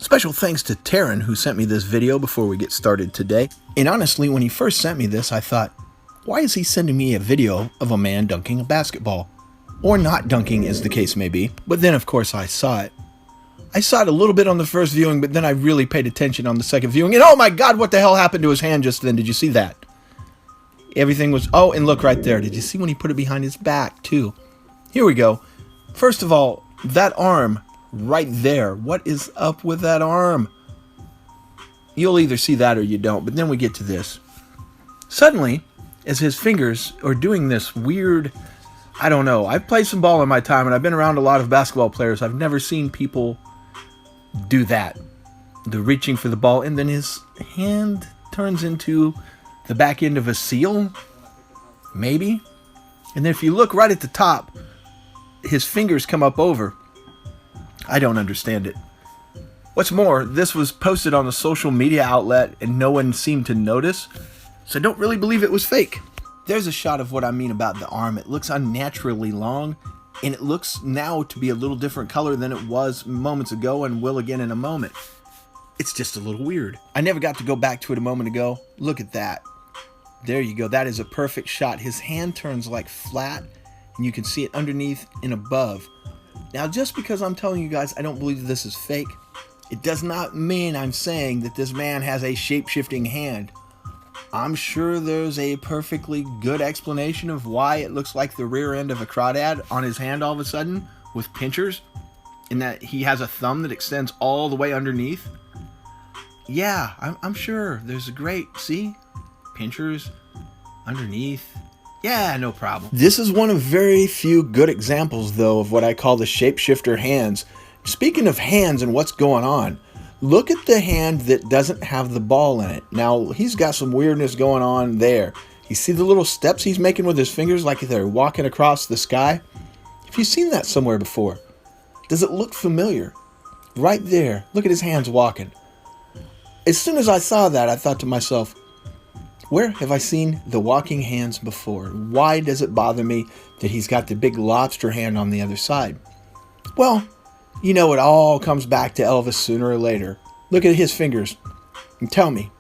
Special thanks to Taryn who sent me this video before we get started today. And honestly, when he first sent me this, I thought, why is he sending me a video of a man dunking a basketball? Or not dunking, as the case may be. But then, of course, I saw it. I saw it a little bit on the first viewing, but then I really paid attention on the second viewing. And oh my God, what the hell happened to his hand just then? Did you see that? Everything was... Oh, and look right there. Did you see when he put it behind his back, too? Here we go. First of all, that arm right there. What is up with that arm? You'll either see that or you don't, but then we get to this. Suddenly, as his fingers are doing this weird... I don't know. I've played some ball in my time, and I've been around a lot of basketball players. I've never seen people do that. The reaching for the ball, and then his hand turns into the back end of a seal, maybe. And then if you look right at the top, his fingers come up over. I don't understand it. What's more, this was posted on a social media outlet, and no one seemed to notice, so I don't really believe it was fake. There's a shot of what I mean about the arm. It looks unnaturally long, and it looks now to be a little different color than it was moments ago and will again in a moment. It's just a little weird. I never got to go back to it a moment ago. Look at that. There you go. That is a perfect shot. His hand turns like flat, and you can see it underneath and above. Now, just because I'm telling you guys I don't believe this is fake, it does not mean I'm saying that this man has a shape-shifting hand. I'm sure there's a perfectly good explanation of why it looks like the rear end of a crawdad on his hand all of a sudden with pinchers, and that he has a thumb that extends all the way underneath. Yeah, I'm sure there's a great, see? Pinchers underneath. Yeah, no problem. This is one of very few good examples, though, of what I call the shapeshifter hands. Speaking of hands and what's going on, look at the hand that doesn't have the ball in it. Now, he's got some weirdness going on there. You see the little steps he's making with his fingers like they're walking across the sky? Have you seen that somewhere before? Does it look familiar? Right there. Look at his hands walking. As soon as I saw that, I thought to myself, where have I seen the walking hands before? Why does it bother me that he's got the big lobster hand on the other side? Well, you know it all comes back to Elvis sooner or later. Look at his fingers and tell me,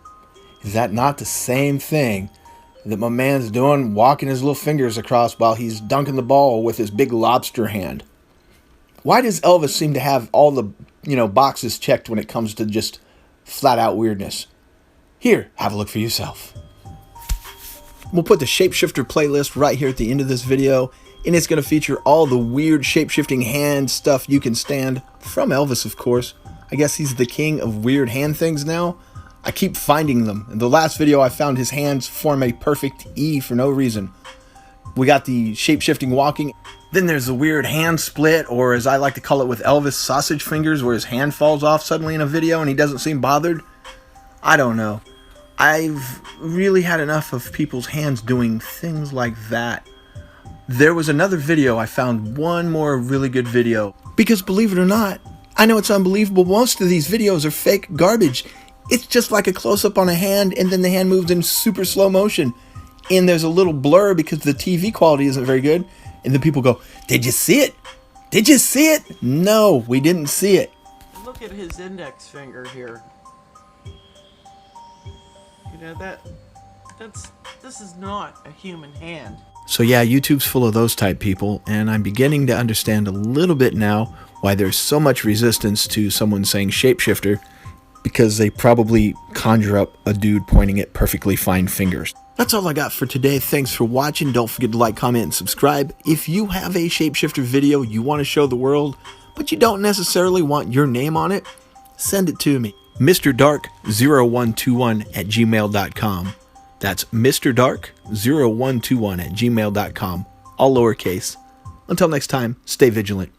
is that not the same thing that my man's doing, walking his little fingers across while he's dunking the ball with his big lobster hand? Why does Elvis seem to have all the, boxes checked when it comes to just flat out weirdness? Here, have a look for yourself. We'll put the Shapeshifter playlist right here at the end of this video, and it's going to feature all the weird shape-shifting hand stuff you can stand from Elvis, of course. I guess he's the king of weird hand things now. I keep finding them. In the last video, I found his hands form a perfect E for no reason. We got the shape-shifting walking. Then there's the weird hand split, or as I like to call it with Elvis, sausage fingers, where his hand falls off suddenly in a video and he doesn't seem bothered. I don't know. I've really had enough of people's hands doing things like that. There was another video. I found one more really good video. Because believe it or not, I know it's unbelievable, most of these videos are fake garbage. It's just like a close-up on a hand, and then the hand moves in super slow motion. And there's a little blur because the TV quality isn't very good. And then people go, did you see it? Did you see it? No, we didn't see it. Look at his index finger here. This is not a human hand. So yeah, YouTube's full of those type people, and I'm beginning to understand a little bit now why there's so much resistance to someone saying shapeshifter, because they probably conjure up a dude pointing at perfectly fine fingers. That's all I got for today. Thanks for watching. Don't forget to like, comment, and subscribe. If you have a shapeshifter video you want to show the world, but you don't necessarily want your name on it, send it to me. MrDark0121@gmail.com. That's MrDark0121@gmail.com. All lowercase. Until next time, stay vigilant.